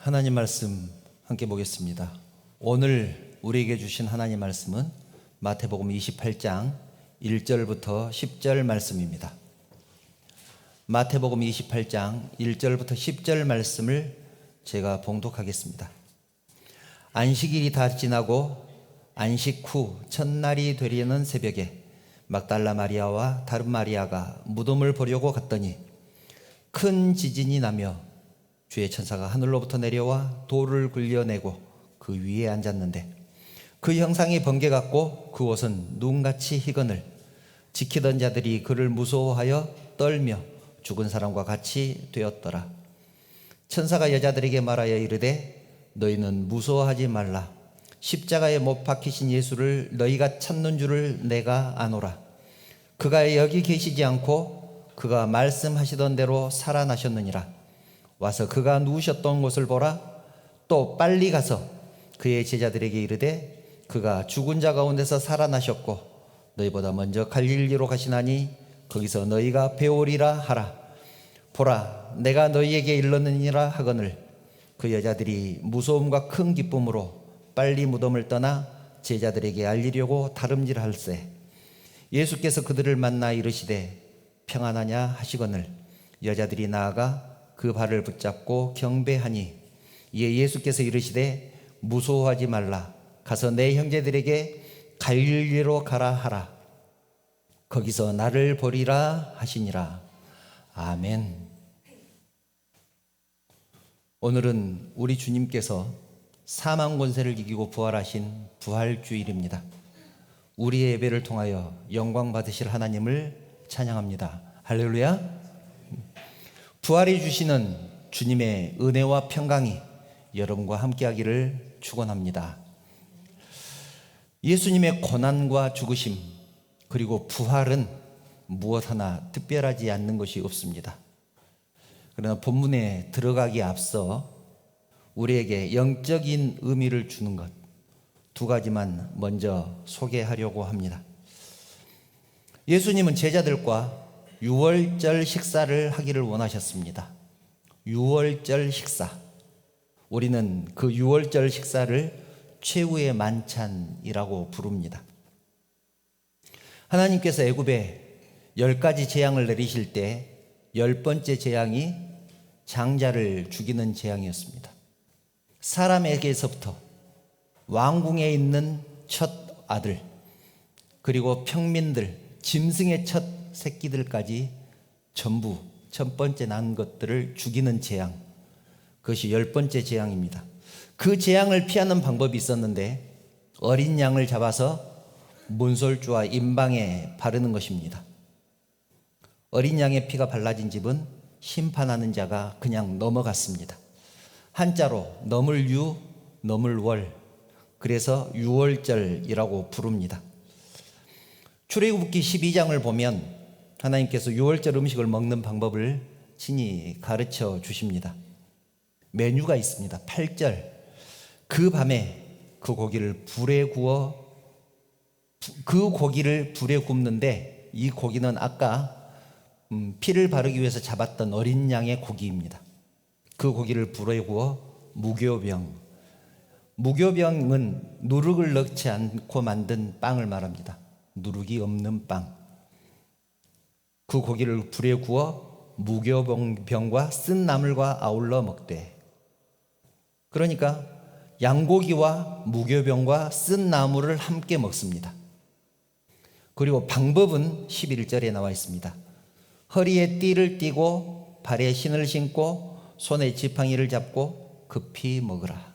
하나님 말씀 함께 보겠습니다. 오늘 우리에게 주신 하나님 말씀은 마태복음 28장 1절부터 10절 말씀입니다. 마태복음 28장 1절부터 10절 말씀을 제가 봉독하겠습니다. 안식일이 다 지나고 안식 후 첫날이 되려는 새벽에 막달라 마리아와 다른 마리아가 무덤을 보려고 갔더니 큰 지진이 나며 주의 천사가 하늘로부터 내려와 돌을 굴려내고 그 위에 앉았는데 그 형상이 번개 같고 그 옷은 눈같이 희건을 지키던 자들이 그를 무서워하여 떨며 죽은 사람과 같이 되었더라. 천사가 여자들에게 말하여 이르되 너희는 무서워하지 말라. 십자가에 못 박히신 예수를 너희가 찾는 줄을 내가 아노라. 그가 여기 계시지 않고 그가 말씀하시던 대로 살아나셨느니라. 와서 그가 누우셨던 곳을 보라. 또 빨리 가서 그의 제자들에게 이르되 그가 죽은 자 가운데서 살아나셨고 너희보다 먼저 갈릴리로 가시나니 거기서 너희가 배우리라 하라. 보라, 내가 너희에게 일렀느니라 하거늘 그 여자들이 무서움과 큰 기쁨으로 빨리 무덤을 떠나 제자들에게 알리려고 다름질할세. 예수께서 그들을 만나 이르시되 평안하냐 하시거늘 여자들이 나아가 그 발을 붙잡고 경배하니 이에 예수께서 이르시되 무서워하지 말라. 가서 내 형제들에게 갈릴리로 가라 하라. 거기서 나를 보리라 하시니라. 아멘. 오늘은 우리 주님께서 사망 권세를 이기고 부활하신 부활주일입니다. 우리의 예배를 통하여 영광 받으실 하나님을 찬양합니다. 할렐루야. 부활이 주시는 주님의 은혜와 평강이 여러분과 함께하기를 축원합니다. 예수님의 고난과 죽으심 그리고 부활은 무엇 하나 특별하지 않는 것이 없습니다. 그러나 본문에 들어가기에 앞서 우리에게 영적인 의미를 주는 것 두 가지만 먼저 소개하려고 합니다. 예수님은 제자들과 유월절 식사를 하기를 원하셨습니다. 유월절 식사. 우리는 그 유월절 식사를 최후의 만찬이라고 부릅니다. 하나님께서 애굽에 10가지 재앙을 내리실 때 10번째 재앙이 장자를 죽이는 재앙이었습니다. 사람에게서부터 왕궁에 있는 첫 아들 그리고 평민들 짐승의 첫 새끼들까지 전부 첫 번째 난 것들을 죽이는 재앙, 그것이 10번째 재앙입니다. 그 재앙을 피하는 방법이 있었는데 어린 양을 잡아서 문설주와 임방에 바르는 것입니다. 어린 양의 피가 발라진 집은 심판하는 자가 그냥 넘어갔습니다. 한자로 넘을 유, 넘을 월, 그래서 유월절이라고 부릅니다. 출애굽기 12장을 보면 하나님께서 유월절 음식을 먹는 방법을 친히 가르쳐 주십니다. 메뉴가 있습니다. 8절. 그 밤에 그 고기를 불에 굽는데 이 고기는 아까 피를 바르기 위해서 잡았던 어린 양의 고기입니다. 그 고기를 불에 구워 무교병은 누룩을 넣지 않고 만든 빵을 말합니다. 누룩이 없는 빵. 그 고기를 불에 구워 무교병과 쓴 나물과 아울러 먹되. 그러니까 양고기와 무교병과 쓴 나물을 함께 먹습니다. 그리고 방법은 11절에 나와 있습니다. 허리에 띠를 띠고 발에 신을 신고 손에 지팡이를 잡고 급히 먹으라.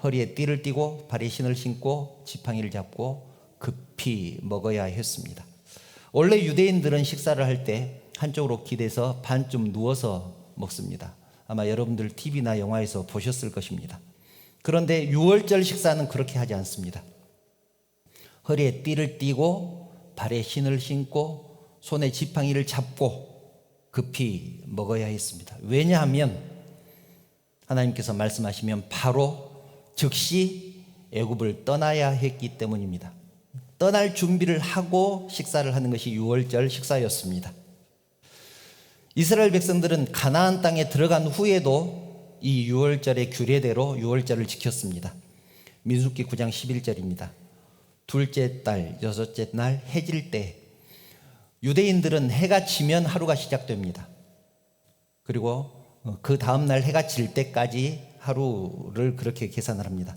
허리에 띠를 띠고 발에 신을 신고 지팡이를 잡고 급히 먹어야 했습니다. 원래 유대인들은 식사를 할 때 한쪽으로 기대서 반쯤 누워서 먹습니다. 아마 여러분들 TV나 영화에서 보셨을 것입니다. 그런데 유월절 식사는 그렇게 하지 않습니다. 허리에 띠를 띠고 발에 신을 신고 손에 지팡이를 잡고 급히 먹어야 했습니다. 왜냐하면 하나님께서 말씀하시면 바로 즉시 애굽을 떠나야 했기 때문입니다. 떠날 준비를 하고 식사를 하는 것이 유월절 식사였습니다. 이스라엘 백성들은 가나안 땅에 들어간 후에도 이 유월절의 규례대로 유월절을 지켰습니다. 민수기 9장 11절입니다. 둘째 달 여섯째 날 해질 때, 유대인들은 해가 지면 하루가 시작됩니다. 그리고 그 다음 날 해가 질 때까지 하루를 그렇게 계산을 합니다.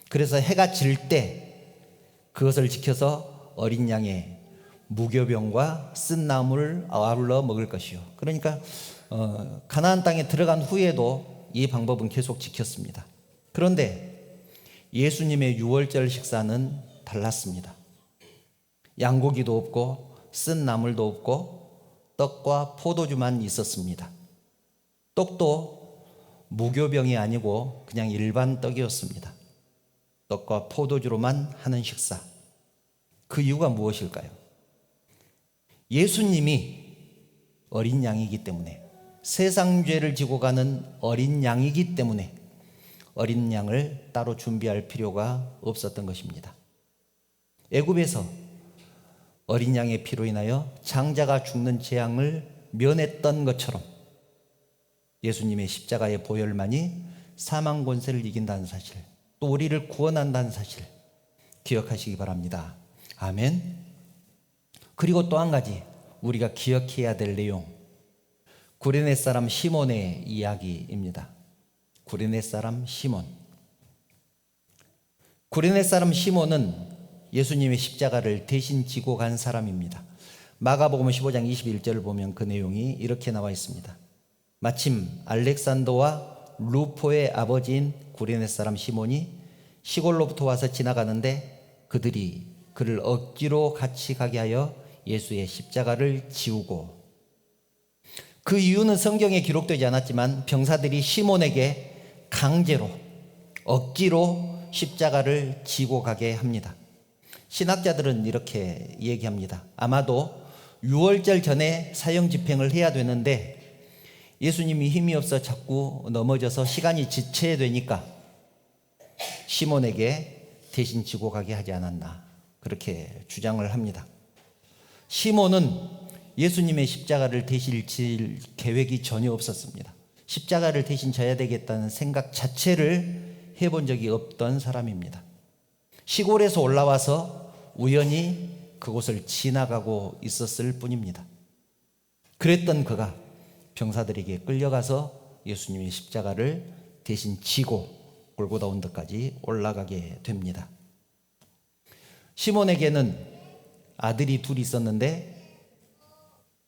그래서 해가 질 때 그것을 지켜서 어린 양의 무교병과 쓴 나물을 아울러 먹을 것이요. 그러니까 가나안 땅에 들어간 후에도 이 방법은 계속 지켰습니다. 그런데 예수님의 유월절 식사는 달랐습니다. 양고기도 없고 쓴 나물도 없고 떡과 포도주만 있었습니다. 떡도 무교병이 아니고 그냥 일반 떡이었습니다. 떡과 포도주로만 하는 식사. 그 이유가 무엇일까요? 예수님이 어린 양이기 때문에, 세상 죄를 지고 가는 어린 양이기 때문에 어린 양을 따로 준비할 필요가 없었던 것입니다. 애굽에서 어린 양의 피로 인하여 장자가 죽는 재앙을 면했던 것처럼 예수님의 십자가의 보혈만이 사망 권세를 이긴다는 사실, 또 우리를 구원한다는 사실 기억하시기 바랍니다. 아멘. 그리고 또 한 가지 우리가 기억해야 될 내용, 구레네 사람 시몬의 이야기입니다. 구레네 사람 시몬. 구레네 사람 시몬은 예수님의 십자가를 대신 지고 간 사람입니다. 마가복음 15장 21절을 보면 그 내용이 이렇게 나와 있습니다. 마침 알렉산더와 루포의 아버지인 구레네 사람 시몬이 시골로부터 와서 지나가는데 그들이 그를 억지로 같이 가게 하여 예수의 십자가를 지우고, 그 이유는 성경에 기록되지 않았지만 병사들이 시몬에게 강제로 억지로 십자가를 지고 가게 합니다. 신학자들은 이렇게 얘기합니다. 아마도 유월절 전에 사형 집행을 해야 되는데 예수님이 힘이 없어 자꾸 넘어져서 시간이 지체되니까 시몬에게 대신 지고 가게 하지 않았나, 그렇게 주장을 합니다. 시몬은 예수님의 십자가를 대신 질 계획이 전혀 없었습니다. 십자가를 대신 져야 되겠다는 생각 자체를 해본 적이 없던 사람입니다. 시골에서 올라와서 우연히 그곳을 지나가고 있었을 뿐입니다. 그랬던 그가 병사들에게 끌려가서 예수님의 십자가를 대신 지고 골고다 언덕까지 올라가게 됩니다. 시몬에게는 아들이 둘이 있었는데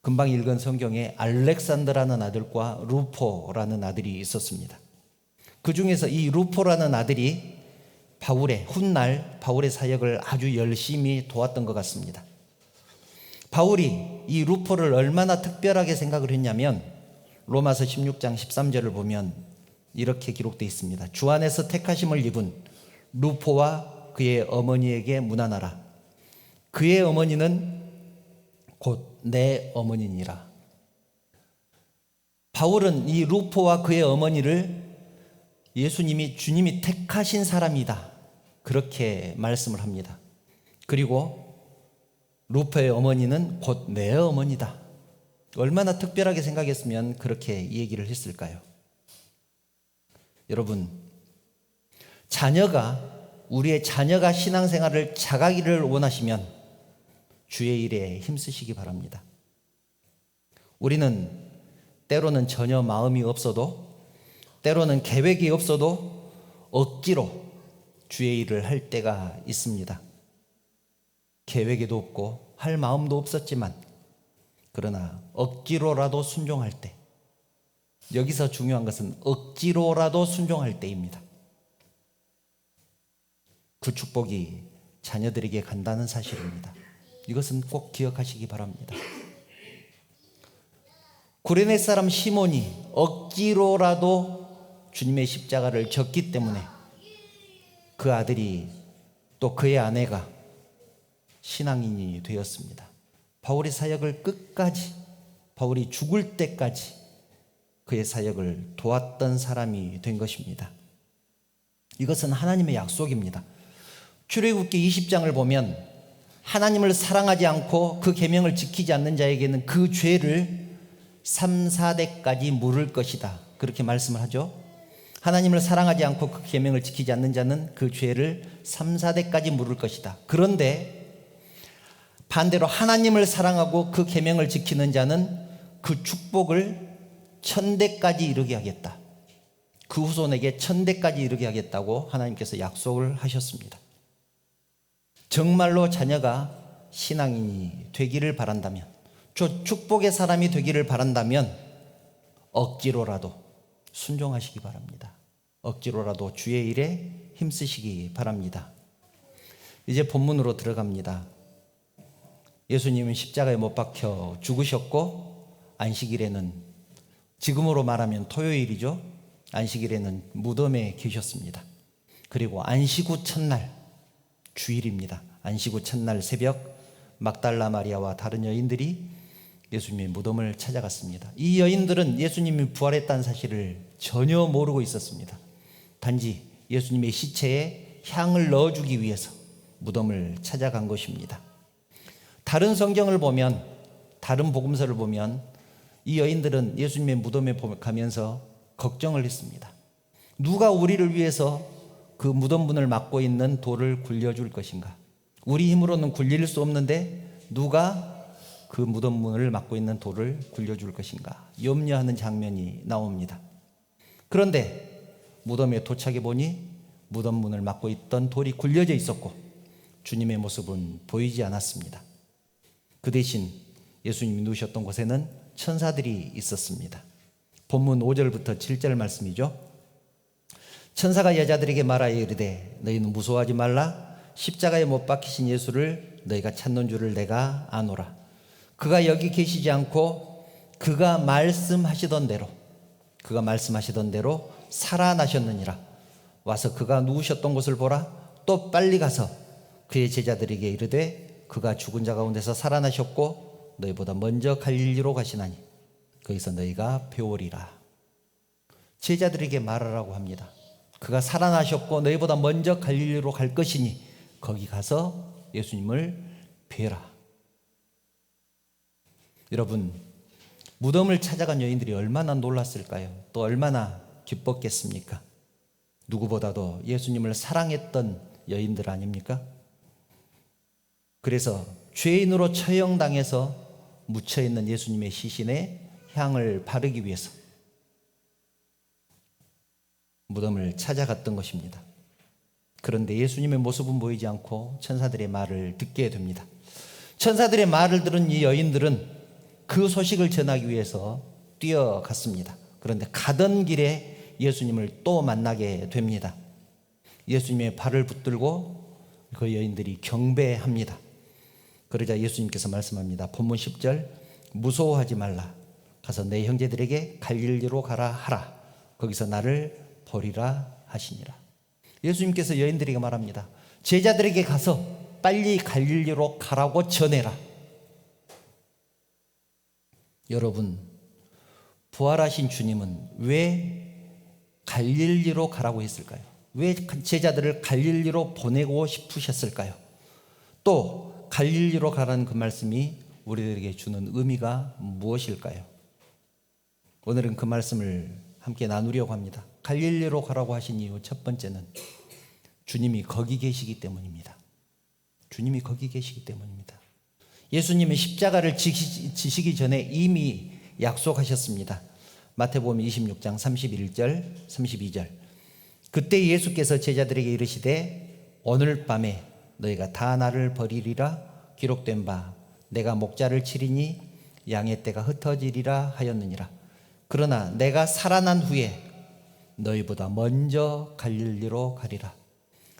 금방 읽은 성경에 알렉산더라는 아들과 루포라는 아들이 있었습니다. 그 중에서 이 루포라는 아들이 훗날 바울의 사역을 아주 열심히 도왔던 것 같습니다. 바울이 이 루포를 얼마나 특별하게 생각을 했냐면 로마서 16장 13절을 보면 이렇게 기록되어 있습니다. 주 안에서 택하심을 입은 루포와 그의 어머니에게 문안하라. 그의 어머니는 곧 내 어머니니라. 바울은 이 루포와 그의 어머니를 주님이 택하신 사람이다, 그렇게 말씀을 합니다. 그리고 루포의 어머니는 곧 내 어머니다. 얼마나 특별하게 생각했으면 그렇게 얘기를 했을까요? 여러분, 우리의 자녀가 신앙생활을 잘하기를 원하시면 주의 일에 힘쓰시기 바랍니다. 우리는 때로는 전혀 마음이 없어도, 때로는 계획이 없어도 억지로 주의 일을 할 때가 있습니다. 계획에도 없고 할 마음도 없었지만, 그러나 억지로라도 순종할 때, 여기서 중요한 것은 억지로라도 순종할 때입니다. 그 축복이 자녀들에게 간다는 사실입니다. 이것은 꼭 기억하시기 바랍니다. 구레네 사람 시몬이 억지로라도 주님의 십자가를 졌기 때문에 그 아들이, 또 그의 아내가 신앙인이 되었습니다. 바울의 사역을 끝까지, 바울이 죽을 때까지 그의 사역을 도왔던 사람이 된 것입니다. 이것은 하나님의 약속입니다. 출애굽기 20장을 보면 하나님을 사랑하지 않고 그 계명을 지키지 않는 자에게는 그 죄를 3, 4대까지 물을 것이다, 그렇게 말씀을 하죠. 하나님을 사랑하지 않고 그 계명을 지키지 않는 자는 그 죄를 3, 4대까지 물을 것이다. 그런데 반대로 하나님을 사랑하고 그 계명을 지키는 자는 그 축복을 1000대까지 이르게 하겠다. 그 후손에게 1000대까지 이르게 하겠다고 하나님께서 약속을 하셨습니다. 정말로 자녀가 신앙인이 되기를 바란다면, 저 축복의 사람이 되기를 바란다면 억지로라도 순종하시기 바랍니다. 억지로라도 주의 일에 힘쓰시기 바랍니다. 이제 본문으로 들어갑니다. 예수님은 십자가에 못 박혀 죽으셨고, 안식일에는, 지금으로 말하면 토요일이죠. 안식일에는 무덤에 계셨습니다. 그리고 안식 후 첫날, 주일입니다. 안식 후 첫날 새벽 막달라 마리아와 다른 여인들이 예수님의 무덤을 찾아갔습니다. 이 여인들은 예수님이 부활했다는 사실을 전혀 모르고 있었습니다. 단지 예수님의 시체에 향을 넣어주기 위해서 무덤을 찾아간 것입니다. 다른 성경을 보면, 다른 복음서를 보면 이 여인들은 예수님의 무덤에 가면서 걱정을 했습니다. 누가 우리를 위해서 그 무덤 문을 막고 있는 돌을 굴려줄 것인가? 우리 힘으로는 굴릴 수 없는데 누가 그 무덤 문을 막고 있는 돌을 굴려줄 것인가? 염려하는 장면이 나옵니다. 그런데 무덤에 도착해 보니 무덤 문을 막고 있던 돌이 굴려져 있었고 주님의 모습은 보이지 않았습니다. 그 대신 예수님이 누우셨던 곳에는 천사들이 있었습니다. 본문 5절부터 7절 말씀이죠. 천사가 여자들에게 말하여 이르되 너희는 무서워하지 말라. 십자가에 못 박히신 예수를 너희가 찾는 줄을 내가 아노라. 그가 여기 계시지 않고 그가 말씀하시던 대로 살아나셨느니라. 와서 그가 누우셨던 곳을 보라. 또 빨리 가서 그의 제자들에게 이르되 그가 죽은 자 가운데서 살아나셨고 너희보다 먼저 갈릴리로 가시나니 거기서 너희가 배우리라. 제자들에게 말하라고 합니다. 그가 살아나셨고 너희보다 먼저 갈릴리로 갈 것이니 거기 가서 예수님을 뵈라. 여러분, 무덤을 찾아간 여인들이 얼마나 놀랐을까요? 또 얼마나 기뻤겠습니까? 누구보다도 예수님을 사랑했던 여인들 아닙니까? 그래서 죄인으로 처형당해서 묻혀있는 예수님의 시신에 향을 바르기 위해서 무덤을 찾아갔던 것입니다. 그런데 예수님의 모습은 보이지 않고 천사들의 말을 듣게 됩니다. 천사들의 말을 들은 이 여인들은 그 소식을 전하기 위해서 뛰어갔습니다. 그런데 가던 길에 예수님을 또 만나게 됩니다. 예수님의 발을 붙들고 그 여인들이 경배합니다. 그러자 예수님께서 말씀합니다. 본문 10절, 무서워하지 말라. 가서 내 형제들에게 갈릴리로 가라 하라. 거기서 나를 보리라 하시니라. 예수님께서 여인들에게 말합니다. 제자들에게 가서 빨리 갈릴리로 가라고 전해라. 여러분, 부활하신 주님은 왜 갈릴리로 가라고 했을까요? 왜 제자들을 갈릴리로 보내고 싶으셨을까요? 또 갈릴리로 가라는 그 말씀이 우리들에게 주는 의미가 무엇일까요? 오늘은 그 말씀을 함께 나누려고 합니다. 갈릴리로 가라고 하신 이유 첫 번째는 주님이 거기 계시기 때문입니다. 주님이 거기 계시기 때문입니다. 예수님은 십자가를 지시기 전에 이미 약속하셨습니다. 마태복음 26장 31절 32절. 그때 예수께서 제자들에게 이르시되 오늘 밤에 너희가 다 나를 버리리라 기록된 바 내가 목자를 치리니 양의 떼가 흩어지리라 하였느니라. 그러나 내가 살아난 후에 너희보다 먼저 갈릴리로 가리라.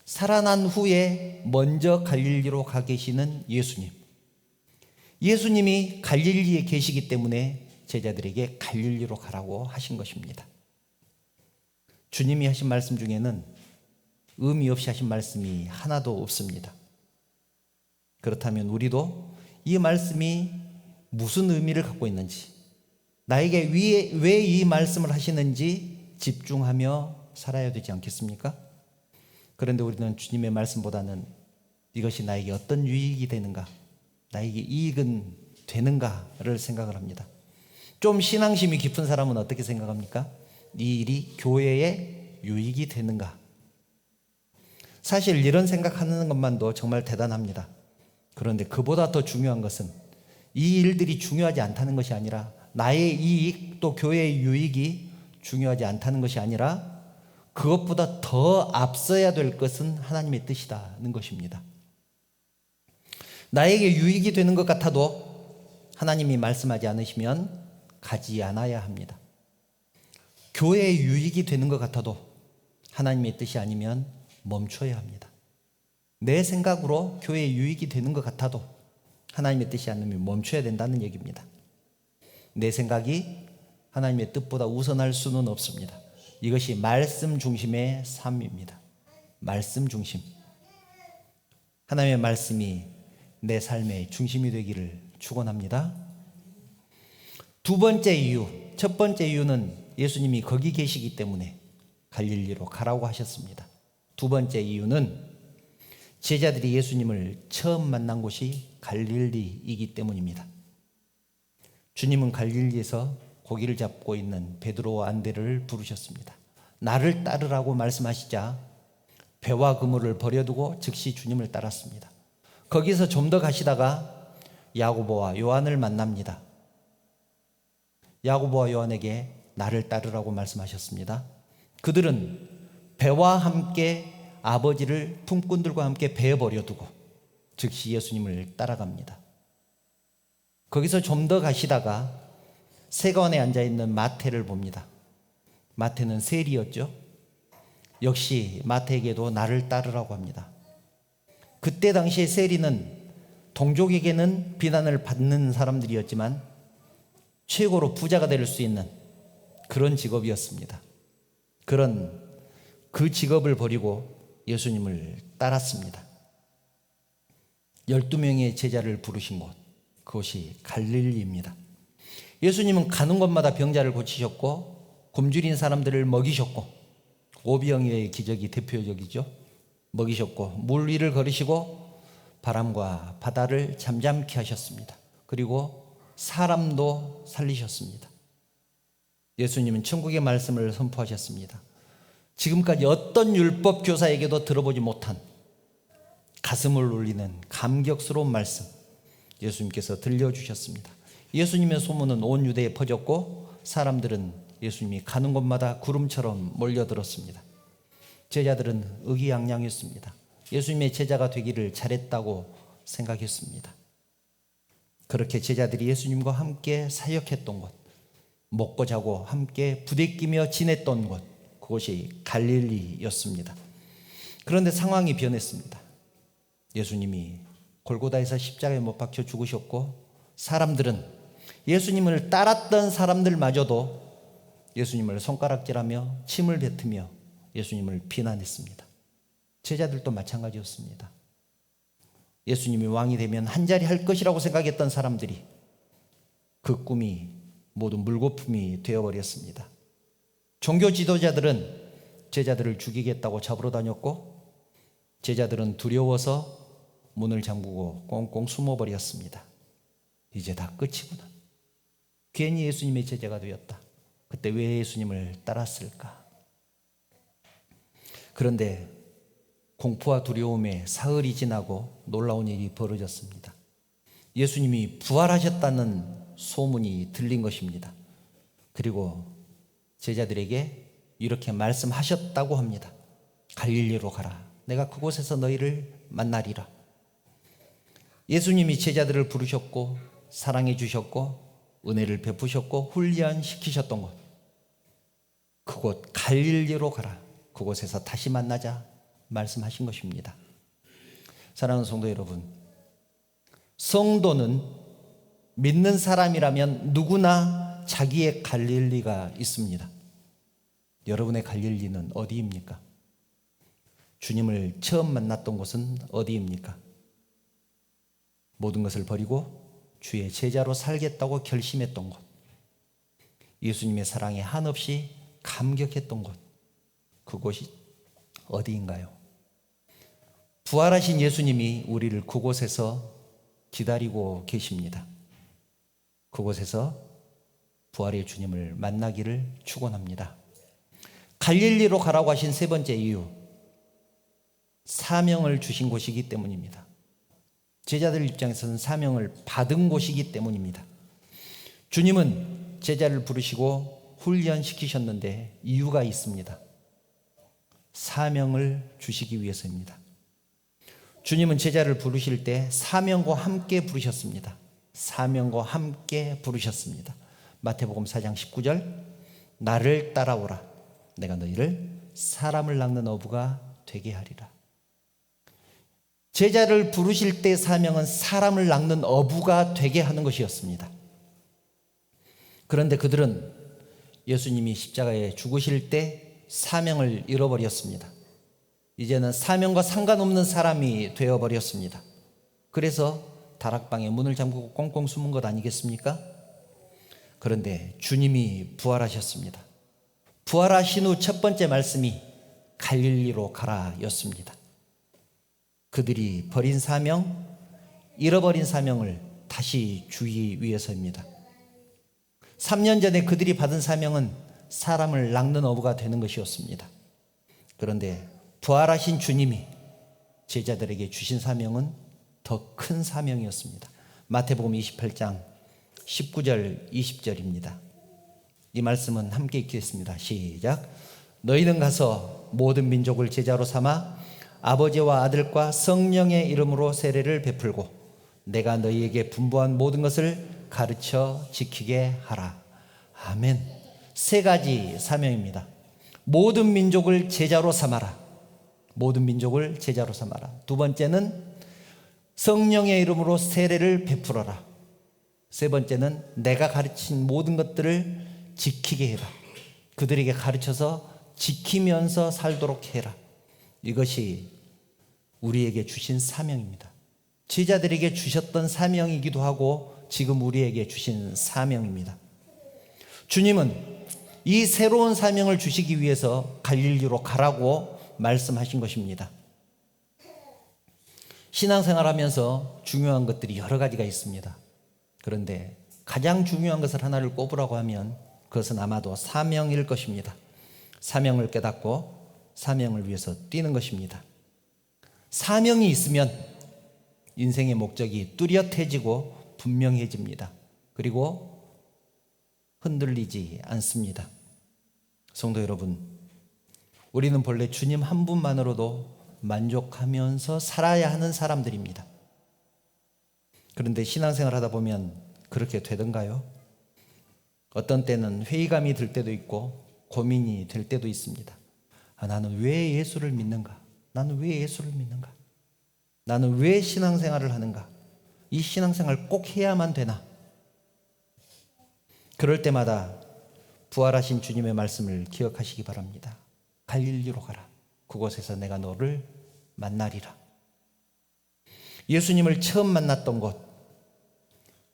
살아난 후에 먼저 갈릴리로 가 계시는 예수님. 예수님이 갈릴리에 계시기 때문에 제자들에게 갈릴리로 가라고 하신 것입니다. 주님이 하신 말씀 중에는 의미 없이 하신 말씀이 하나도 없습니다. 그렇다면 우리도 이 말씀이 무슨 의미를 갖고 있는지, 나에게 왜 이 말씀을 하시는지 집중하며 살아야 되지 않겠습니까? 그런데 우리는 주님의 말씀보다는 이것이 나에게 어떤 유익이 되는가, 나에게 이익은 되는가를 생각을 합니다. 좀 신앙심이 깊은 사람은 어떻게 생각합니까? 이 일이 교회에 유익이 되는가? 사실 이런 생각하는 것만도 정말 대단합니다. 그런데 그보다 더 중요한 것은 이 일들이 중요하지 않다는 것이 아니라 나의 이익 또 교회의 유익이 중요하지 않다는 것이 아니라 그것보다 더 앞서야 될 것은 하나님의 뜻이라는 것입니다. 나에게 유익이 되는 것 같아도 하나님이 말씀하지 않으시면 가지 않아야 합니다. 교회의 유익이 되는 것 같아도 하나님의 뜻이 아니면 멈춰야 합니다. 내 생각으로 교회의 유익이 되는 것 같아도 하나님의 뜻이 아니면 멈춰야 된다는 얘기입니다. 내 생각이 하나님의 뜻보다 우선할 수는 없습니다. 이것이 말씀 중심의 삶입니다. 말씀 중심. 하나님의 말씀이 내 삶의 중심이 되기를 축원합니다. 두 번째 이유, 첫 번째 이유는 예수님이 거기 계시기 때문에 갈릴리로 가라고 하셨습니다. 두 번째 이유는 제자들이 예수님을 처음 만난 곳이 갈릴리이기 때문입니다. 주님은 갈릴리에서 고기를 잡고 있는 베드로와 안드레를 부르셨습니다. 나를 따르라고 말씀하시자 배와 그물을 버려두고 즉시 주님을 따랐습니다. 거기서 좀 더 가시다가 야고보와 요한을 만납니다. 야고보와 요한에게 나를 따르라고 말씀하셨습니다. 그들은 배와 함께 아버지를 품꾼들과 함께 배에 버려두고 즉시 예수님을 따라갑니다. 거기서 좀 더 가시다가 세관에 앉아있는 마태를 봅니다. 마태는 세리였죠. 역시 마태에게도 나를 따르라고 합니다. 그때 당시에 세리는 동족에게는 비난을 받는 사람들이었지만 최고로 부자가 될 수 있는 그런 직업이었습니다. 그 직업을 버리고 예수님을 따랐습니다. 12명의 제자를 부르신 곳, 그것이 갈릴리입니다. 예수님은 가는 곳마다 병자를 고치셨고 굶주린 사람들을 먹이셨고 오병이어의 기적이 대표적이죠. 먹이셨고 물 위를 걸으시고 바람과 바다를 잠잠케 하셨습니다. 그리고 사람도 살리셨습니다. 예수님은 천국의 말씀을 선포하셨습니다. 지금까지 어떤 율법 교사에게도 들어보지 못한 가슴을 울리는 감격스러운 말씀 예수님께서 들려주셨습니다. 예수님의 소문은 온 유대에 퍼졌고 사람들은 예수님이 가는 곳마다 구름처럼 몰려들었습니다. 제자들은 의기양양했습니다. 예수님의 제자가 되기를 잘했다고 생각했습니다. 그렇게 제자들이 예수님과 함께 사역했던 곳, 먹고 자고 함께 부대끼며 지냈던 곳, 그것이 갈릴리였습니다. 그런데 상황이 변했습니다. 예수님이 골고다에서 십자가에 못 박혀 죽으셨고 사람들은 예수님을 따랐던 사람들마저도 예수님을 손가락질하며 침을 뱉으며 예수님을 비난했습니다. 제자들도 마찬가지였습니다. 예수님이 왕이 되면 한 자리 할 것이라고 생각했던 사람들이 그 꿈이 모두 물거품이 되어버렸습니다. 종교 지도자들은 제자들을 죽이겠다고 잡으러 다녔고 제자들은 두려워서 문을 잠그고 꽁꽁 숨어버렸습니다. 이제 다 끝이구나. 괜히 예수님의 제자가 되었다. 그때 왜 예수님을 따랐을까? 그런데 공포와 두려움에 사흘이 지나고 놀라운 일이 벌어졌습니다. 예수님이 부활하셨다는 소문이 들린 것입니다. 그리고 제자들에게 이렇게 말씀하셨다고 합니다. 갈릴리로 가라. 내가 그곳에서 너희를 만나리라. 예수님이 제자들을 부르셨고 사랑해 주셨고 은혜를 베푸셨고 훈련시키셨던 곳, 그곳 갈릴리로 가라. 그곳에서 다시 만나자 말씀하신 것입니다. 사랑하는 성도 여러분, 성도는 믿는 사람이라면 누구나 자기의 갈릴리가 있습니다. 여러분의 갈릴리는 어디입니까? 주님을 처음 만났던 곳은 어디입니까? 모든 것을 버리고 주의 제자로 살겠다고 결심했던 곳, 예수님의 사랑에 한없이 감격했던 곳, 그곳이 어디인가요? 부활하신 예수님이 우리를 그곳에서 기다리고 계십니다. 그곳에서 부활의 주님을 만나기를 축원합니다. 갈릴리로 가라고 하신 세 번째 이유, 사명을 주신 곳이기 때문입니다. 제자들 입장에서는 사명을 받은 곳이기 때문입니다. 주님은 제자를 부르시고 훈련시키셨는데 이유가 있습니다. 사명을 주시기 위해서입니다. 주님은 제자를 부르실 때 사명과 함께 부르셨습니다. 사명과 함께 부르셨습니다. 마태복음 4장 19절, 나를 따라오라. 내가 너희를 사람을 낚는 어부가 되게 하리라. 제자를 부르실 때 사명은 사람을 낚는 어부가 되게 하는 것이었습니다. 그런데 그들은 예수님이 십자가에 죽으실 때 사명을 잃어버렸습니다. 이제는 사명과 상관없는 사람이 되어버렸습니다. 그래서 다락방에 문을 잠그고 꽁꽁 숨은 것 아니겠습니까? 그런데 주님이 부활하셨습니다. 부활하신 후 첫 번째 말씀이 갈릴리로 가라 였습니다. 그들이 버린 사명, 잃어버린 사명을 다시 주기 위해서입니다. 3년 전에 그들이 받은 사명은 사람을 낚는 어부가 되는 것이었습니다. 그런데 부활하신 주님이 제자들에게 주신 사명은 더 큰 사명이었습니다. 마태복음 28장 19절 20절입니다. 이 말씀은 함께 읽겠습니다. 시작. 너희는 가서 모든 민족을 제자로 삼아 아버지와 아들과 성령의 이름으로 세례를 베풀고 내가 너희에게 분부한 모든 것을 가르쳐 지키게 하라. 아멘. 세 가지 사명입니다. 모든 민족을 제자로 삼아라. 모든 민족을 제자로 삼아라. 두 번째는 성령의 이름으로 세례를 베풀어라. 세 번째는 내가 가르친 모든 것들을 지키게 해라. 그들에게 가르쳐서 지키면서 살도록 해라. 이것이 우리에게 주신 사명입니다. 제자들에게 주셨던 사명이기도 하고 지금 우리에게 주신 사명입니다. 주님은 이 새로운 사명을 주시기 위해서 갈릴리로 가라고 말씀하신 것입니다. 신앙생활하면서 중요한 것들이 여러 가지가 있습니다. 그런데 가장 중요한 것을 하나를 꼽으라고 하면 그것은 아마도 사명일 것입니다. 사명을 깨닫고 사명을 위해서 뛰는 것입니다. 사명이 있으면 인생의 목적이 뚜렷해지고 분명해집니다. 그리고 흔들리지 않습니다. 성도 여러분, 우리는 본래 주님 한 분만으로도 만족하면서 살아야 하는 사람들입니다. 그런데 신앙생활 하다 보면 그렇게 되던가요? 어떤 때는 회의감이 들 때도 있고 고민이 될 때도 있습니다. 나는 왜 예수를 믿는가? 나는 왜 예수를 믿는가? 나는 왜 신앙생활을 하는가? 이 신앙생활 꼭 해야만 되나? 그럴 때마다 부활하신 주님의 말씀을 기억하시기 바랍니다. 갈릴리로 가라. 그곳에서 내가 너를 만나리라. 예수님을 처음 만났던 곳,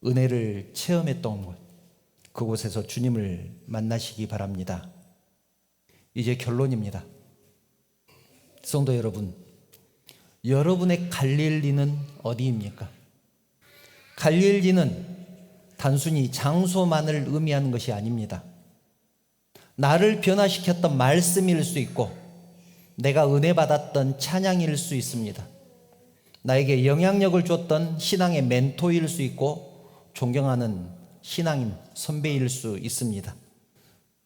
은혜를 체험했던 곳, 그곳에서 주님을 만나시기 바랍니다. 이제 결론입니다. 성도 여러분, 여러분의 갈릴리는 어디입니까? 갈릴리는 단순히 장소만을 의미하는 것이 아닙니다. 나를 변화시켰던 말씀일 수 있고 내가 은혜 받았던 찬양일 수 있습니다. 나에게 영향력을 줬던 신앙의 멘토일 수 있고 존경하는 신앙인 선배일 수 있습니다.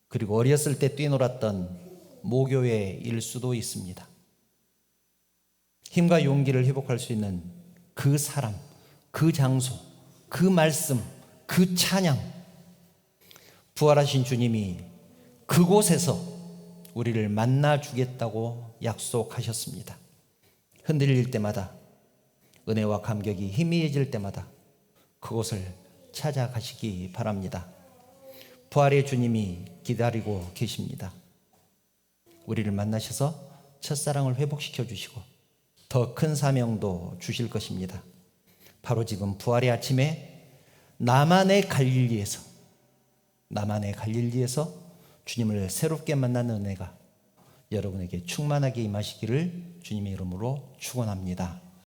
그리고 어렸을 때 뛰놀았던 모교회일 수도 있습니다. 힘과 용기를 회복할 수 있는 그 사람, 그 장소, 그 말씀, 그 찬양, 부활하신 주님이 그곳에서 우리를 만나 주겠다고 약속하셨습니다. 흔들릴 때마다, 은혜와 감격이 희미해질 때마다 그곳을 찾아가시기 바랍니다. 부활의 주님이 기다리고 계십니다. 우리를 만나셔서 첫사랑을 회복시켜 주시고 더 큰 사명도 주실 것입니다. 바로 지금 부활의 아침에 나만의 갈릴리에서 주님을 새롭게 만나는 은혜가 여러분에게 충만하게 임하시기를 주님의 이름으로 축원합니다.